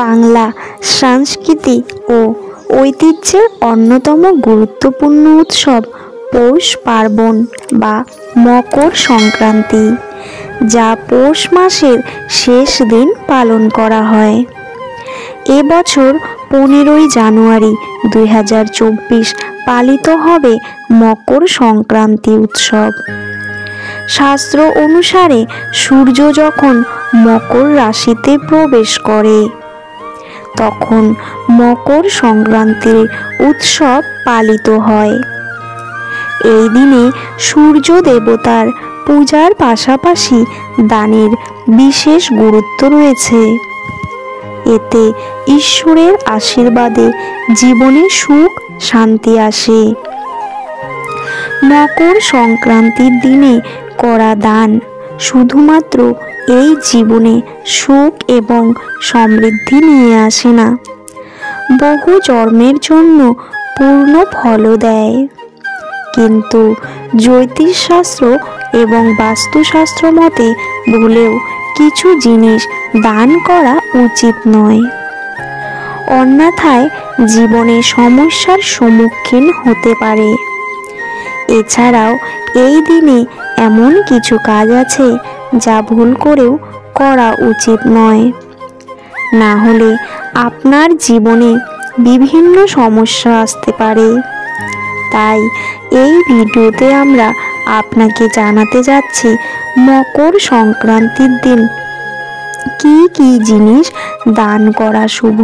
বাংলা সংস্কৃতি ও ঐতিহ্যের অন্যতম গুরুত্বপূর্ণ উৎসব পৌষ পার্বণ বা মকর সংক্রান্তি, যা পৌষ মাসের শেষ দিন পালন করা হয়। এবছর 15ই জানুয়ারি 2024 পালিত হবে মকর সংক্রান্তি উৎসব। শাস্ত্র অনুসারে সূর্য যখন মকর রাশিতে প্রবেশ করে তখন মকর সংক্রান্তির উৎসব পালিত হয়। এই দিনে সূর্য দেবতার পূজার পাশাপাশি দানের বিশেষ গুরুত্ব রয়েছে। এতে ঈশ্বরের আশীর্বাদে জীবনে সুখ শান্তি আসে। মকর সংক্রান্তির দিনে করা দান শুধুমাত্র এই জীবনে সুখ এবং সমৃদ্ধি নিয়ে আসে না, বহু জন্মের জন্য পূর্ণ ফলও দেয়। কিন্তু জ্যোতিষশাস্ত্র এবং বাস্তুশাস্ত্র মতে ভুলেও কিছু জিনিস দান করা উচিত নয়, অন্যথায় জীবনে সমস্যার সম্মুখীন হতে পারে। এছাড়াও এই দিনে এমন কিছু কাজ আছে যা ভুল করেও করা উচিত নয়, না হলে আপনার জীবনে বিভিন্ন সমস্যা আসতে পারে। তাই এই ভিডিওতে আমরা আপনাকে জানাতে যাচ্ছি মকর সংক্রান্তির দিন কি কি জিনিস দান করা শুভ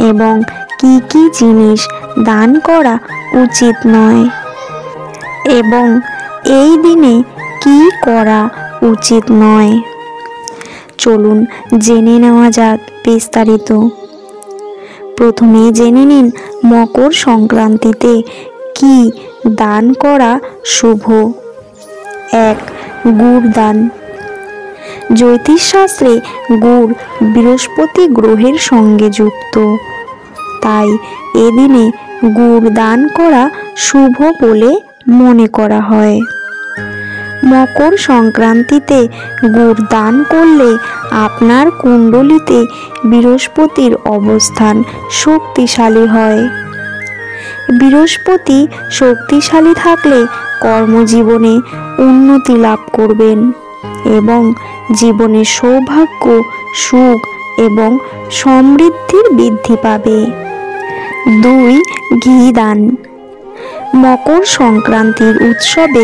এবং কি কি জিনিস দান করা উচিত নয়, এবং এই দিনে কি করা উচিত নয়। চলুন জেনে নেওয়া যাক বিস্তারিত। প্রথমে জেনে নিন মকর সংক্রান্তিতে কি দান করা শুভ। 1. গুড় দান। জ্যোতিষশাস্ত্রে গুড় বৃহস্পতি গ্রহের সঙ্গে যুক্ত, তাই এদিনে গুড় দান করা শুভ বলে মনে করা হয়। মকর সংক্রান্তিতে গুড় দান করলে আপনার কুণ্ডলিতে বৃহস্পতির অবস্থান শক্তিশালী হয়। বৃহস্পতি শক্তিশালী থাকলে কর্মজীবনে উন্নতি লাভ করবেন এবং জীবনে সৌভাগ্য, সুখ এবং সমৃদ্ধির বৃদ্ধি পাবে। 2. ঘি দান। মকর সংক্রান্তির উৎসবে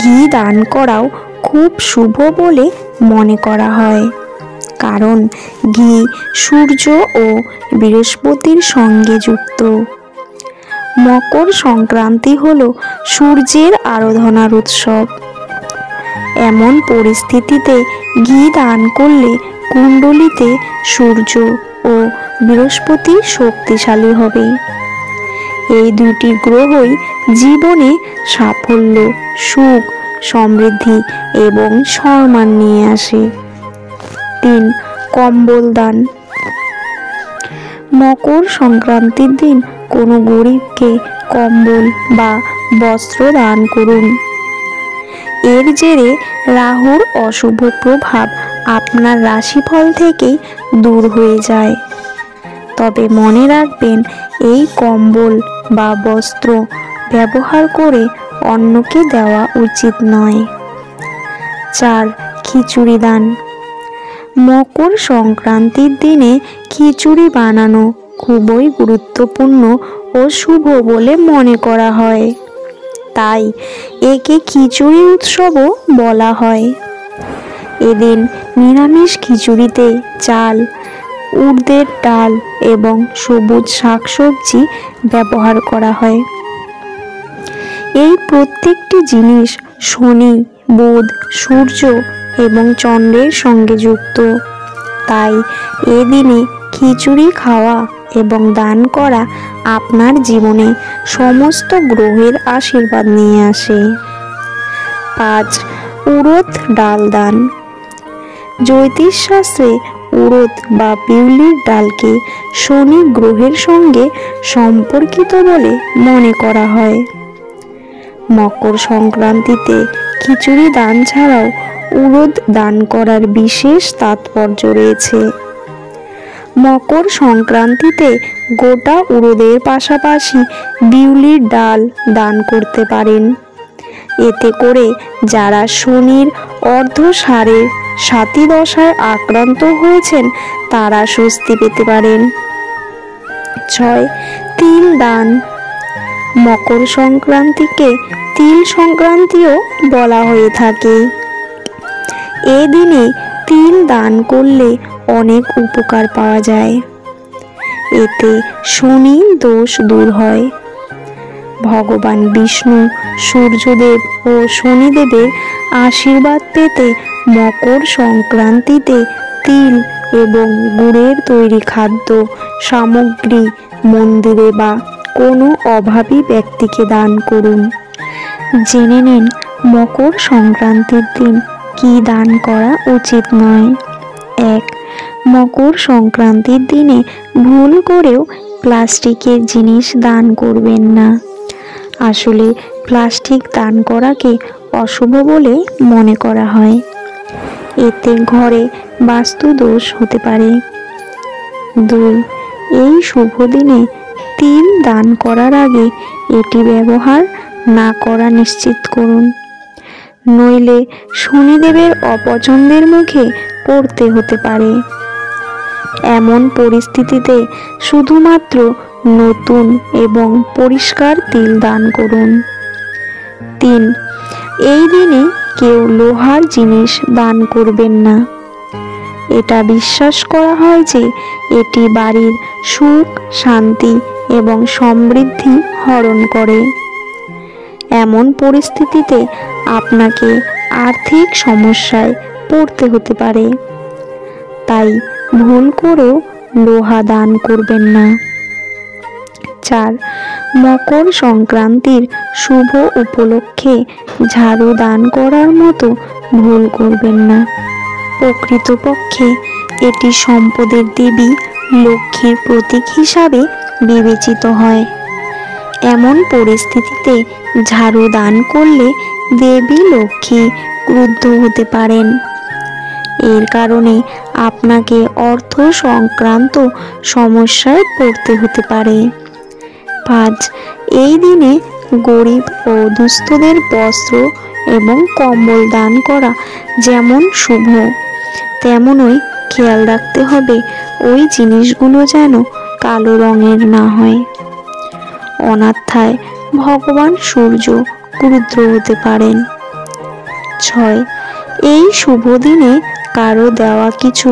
ঘি দান করাও খুব শুভ বলে মনে করা হয়, কারণ ঘি সূর্য ও বৃহস্পতির সঙ্গে যুক্ত। মকর সংক্রান্তি হল সূর্যের আরাধনার উৎসব। এমন পরিস্থিতিতে ঘি দান করলে কুণ্ডলিতে সূর্য ও বৃহস্পতি শক্তিশালী হবে। এই দুটি গ্রহই জীবনে সাফল্য, সুখ, সমৃদ্ধি এবং সম্মান নিয়ে আসে। 3. কম্বল দান। মকর সংক্রান্তির দিন কোনো গরিবকে কম্বল বা বস্ত্র দান করুন। এর জেরে রাহুর অশুভ প্রভাব আপনার রাশিফল থেকেই দূর হয়ে যায়। তবে মনে রাখবেন, এই কম্বল বা বস্ত্র ব্যবহার করে অন্যকে দেওয়া উচিত নয়। 4. খিচুড়ি দান। মকর সংক্রান্তির দিনে খিচুড়ি বানানো খুবই গুরুত্বপূর্ণ ও শুভ বলে মনে করা হয়, তাই একে খিচুড়ি উৎসবও বলা হয়। এদিন নিরামিষ খিচুড়িতে চাল, উড়দের ডাল এবং সবুজ শাকসবজি ব্যবহার করা হয়। এই প্রত্যেকটি জিনিস শনি, বুধ, সূর্য এবং চন্দ্রের সঙ্গে যুক্ত, তাই এদিনে খিচুড়ি খাওয়া এবং দান করা আপনার জীবনে সমস্ত গ্রহের আশীর্বাদ নিয়ে আসে। 5. উড়দ ডাল দান। জ্যোতিষশাস্ত্রে উড়দ বা বিউলির ডালকে শনি গ্রহের সঙ্গে সম্পর্কিত বলে মনে করা হয়। মকর সংক্রান্তিতে খিচুড়ি দান ছাড়াও উড়দ দান করার বিশেষ তাৎপর্য রয়েছে। মকর সংক্রান্তিতে গোটা উড়দের পাশাপাশি বিউলির ডাল দান করতে পারেন। এতে করে যারা শনির অর্ধসারে সাতি দশায় আক্রান্ত হয়েছেন তারা স্বস্তি পেতে পারেন। 6. তিল দান। মকর সংক্রান্তিকে তিল সংক্রান্তিও বলা হয়ে থাকে। এ দিনে তিল দান করলে অনেক উপকার পাওয়া যায়। এতে শনি দোষ দূর হয়। ভগবান বিষ্ণু, সূর্যদেব ও শনিদেবের আশীর্বাদ পেতে মকর সংক্রান্তিতে তিল এবং গুড়ের তৈরি খাদ্য সামগ্রী মন্দিরে বা কোনো অভাবী ব্যক্তিকে দান করুন। জেনে নিন মকর সংক্রান্তির দিন কি দান করা উচিত নয়। 1. মকর সংক্রান্তির দিনে ভুল করেও প্লাস্টিকের জিনিস দান করবেন না। আসলে প্লাস্টিক দান করাকে অশুভ বলে মনে করা হয়। এতে ঘরে বাস্তু দোষ হতে পারে। 2. এই শুভ দিনে তিল দান করার আগে এটি ব্যবহার না করা নিশ্চিত করুন, নইলে শনিদেবের অপছন্দের মুখে পড়তে হতে পারে। এমন পরিস্থিতিতে শুধুমাত্র নতুন এবং পরিষ্কার তিল দান করুন। 3. এই দিনে কেউ লোহার জিনিস দান করবেন না। এটা বিশ্বাস করা হয় যে এটি বাড়ির সুখ, শান্তি এবং সমৃদ্ধি হরণ করে। এমন পরিস্থিতিতে আপনাকে আর্থিক সমস্যায় পড়তে হতে পারে, তাই ভুল করেও লোহা দান করবেন না। 4. মকর সংক্রান্তির শুভ উপলক্ষে ঝাড়ু দান করার মতো ভুল করবেন না। প্রকৃতপক্ষে এটি সম্পদের দেবী লক্ষ্মীর প্রতীক হিসাবে বিবেচিত হয়। এমন পরিস্থিতিতে ঝাড়ু দান করলে দেবী লক্ষ্মী ক্রুদ্ধ হতে পারেন। এর কারণে আপনাকে অর্থ সংক্রান্ত সমস্যায় পড়তে হতে পারে। 5. এই দিনে গরিব ও দুস্থদের বস্ত্র এবং কম্বল দান করা যেমন শুভ, তেমনই খেয়াল রাখতে হবে ওই জিনিসগুলো যেন কালো রঙের না হয়, অন্যথায় ভগবান সূর্য ক্রুদ্ধ হতে পারেন। 6. এই শুভ দিনে কারো দেওয়া কিছু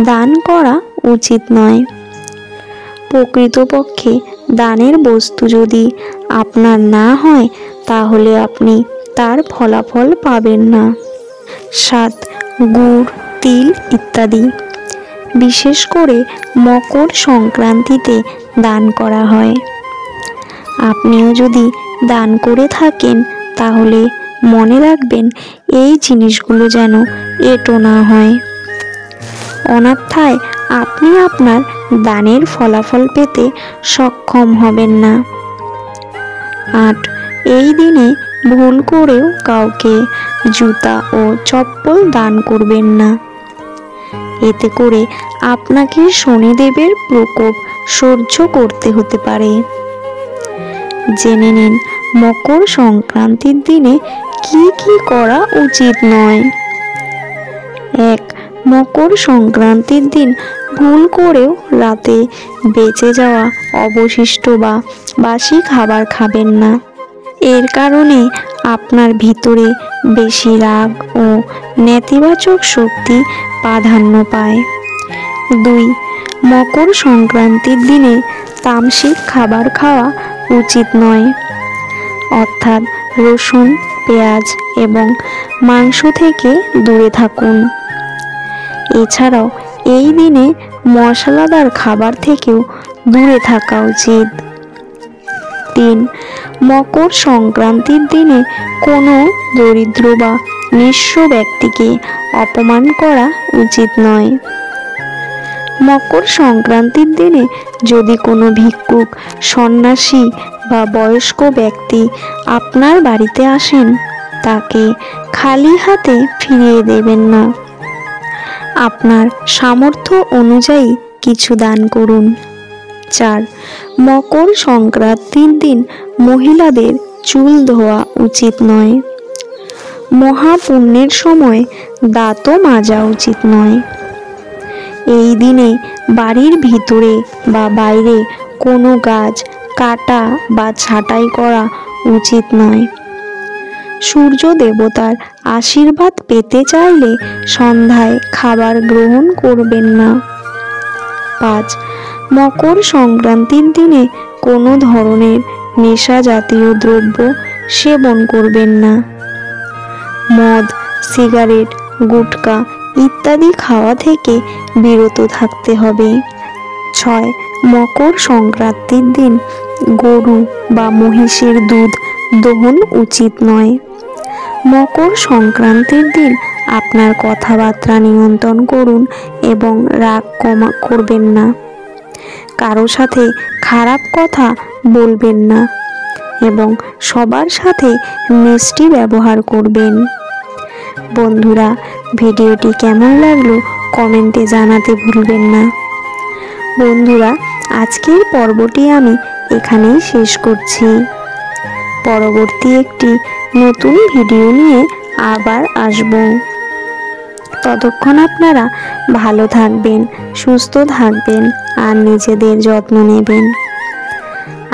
দান করা উচিত নয়। প্রকৃতপক্ষে দানের বস্তু যদি আপনার না হয় তাহলে আপনি তার ফলাফল পাবেন না। 7. গুড়, তিল ইত্যাদি বিশেষ করে মকর সংক্রান্তিতে দান করা হয়। আপনিও যদি দান করে থাকেন তাহলে মনে রাখবেন এই জিনিসগুলো যেন এঁটো না হয়, অন্যথায় আপনি আপনার দানের ফলাফল পেতে সক্ষম হবেন না। 8. এই দিনে ভুল করেও কাউকে জুতা ও চপ্পল দান করবেন না। এতে করে আপনাকে শনিদেবের প্রকোপ সহ্য করতে হতে পারে। জেনে নিন মকর সংক্রান্তির দিনে কি কি করা উচিত নয়। 1. মকর সংক্রান্তির দিন ভুল করেও রাতে বেঁচে যাওয়া অবশিষ্ট বা বাসি খাবার খাবেন না। এর কারণে আপনার ভিতরে বেশি রাগ ও নেতিবাচক শক্তি প্রাধান্য পায়। 2. মকর সংক্রান্তির দিনে তামসিক খাবার খাওয়া উচিত নয়, অর্থাৎ রসুন, পেঁয়াজ এবং মাংস থেকে দূরে থাকুন। এছাড়াও এই দিনে মশলাদার খাবার থেকেও দূরে থাকা উচিত। 3. মকর সংক্রান্তির দিনে কোনো দরিদ্র বা নিঃস্ব ব্যক্তিকে অপমান করা উচিত নয়। মকর সংক্রান্তির দিনে যদি কোনো ভিক্ষুক, সন্ন্যাসী বা বয়স্ক ব্যক্তি আপনার বাড়িতে আসেন তাকে খালি হাতে ফিরিয়ে দেবেন না। আপনার সামর্থ্য অনুযায়ী কিছু দান করুন। 4. মকর সংক্রান্তির দিন মহিলাদের চুল ধোয়া উচিত নয়। মহাপুণ্যের সময় দাঁতও মাজা উচিত নয়। এই দিনে বাড়ির ভিতরে বা বাইরে কোনো গাছ কাটা বা ছাঁটাই করা উচিত নয়। সূর্য দেবতার আশীর্বাদ পেতে চাইলে সন্ধ্যায় খাবার গ্রহণ করবেন না। 5. মকর সংক্রান্তির দিনে কোনো ধরনের নেশা জাতীয় দ্রব্য সেবন করবেন না। মদ, সিগারেট, গুটকা ইত্যাদি খাওয়া থেকে বিরত থাকতে হবে। 6. মকর সংক্রান্তির দিন গরু বা মহিষের দুধ দহন উচিত নয়। মকর সংক্রান্তির দিন আপনার কথাবার্তা নিয়ন্ত্রণ করুন এবং রাগ করবেন না। কারো সাথে খারাপ কথা বলবেন না এবং সবার সাথে মিষ্টি ব্যবহার করবেন। বন্ধুরা, ভিডিওটি কেমন লাগলো কমেন্টে জানাতে ভুলবেন না। বন্ধুরা, আজকের পর্বটি আমি এখানেই শেষ করছি। পরবর্তী একটি নতুন ভিডিও নিয়ে আবার আসব। ততক্ষণ আপনারা ভালো থাকবেন, সুস্থ থাকবেন আর নিজেদের যত্ন নেবেন।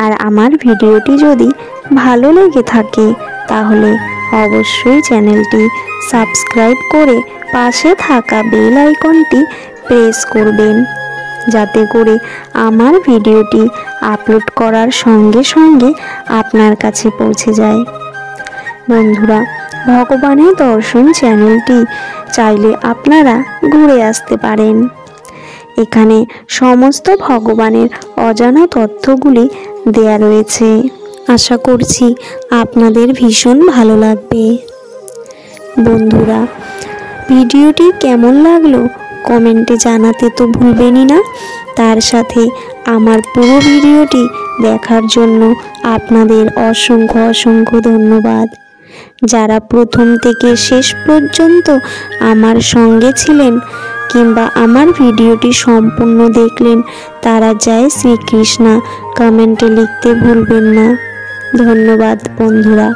আর আমার ভিডিওটি যদি ভালো লেগে থাকে তাহলে অবশ্যই চ্যানেলটি সাবস্ক্রাইব করে পাশে থাকা বেল আইকনটি প্রেস করবেন, যাতে করে আমার ভিডিওটি আপলোড করার সঙ্গে সঙ্গে আপনার কাছে পৌঁছে যায়। বন্ধুরা, ভগবানের দর্শন চ্যানেলটি চাইলে আপনারা ঘুরে আসতে পারেন। এখানে সমস্ত ভগবানের অজানা তথ্যগুলি দেয়া রয়েছে। আশা করছি আপনাদের ভীষণ ভালো লাগবে। বন্ধুরা, ভিডিওটি কেমন লাগলো কমেন্টে জানাতে তো ভুলবেনই না। তার সাথে আমার পুরো ভিডিওটি দেখার জন্য আপনাদের অসংখ্য অসংখ্য ধন্যবাদ। যারা প্রথম থেকে শেষ পর্যন্ত আমার সঙ্গে ছিলেন কিংবা আমার ভিডিওটি সম্পূর্ণ দেখলেন, তারা জয় শ্রীকৃষ্ণ কমেন্টে লিখতে ভুলবেন না। ধন্যবাদ বন্ধুরা।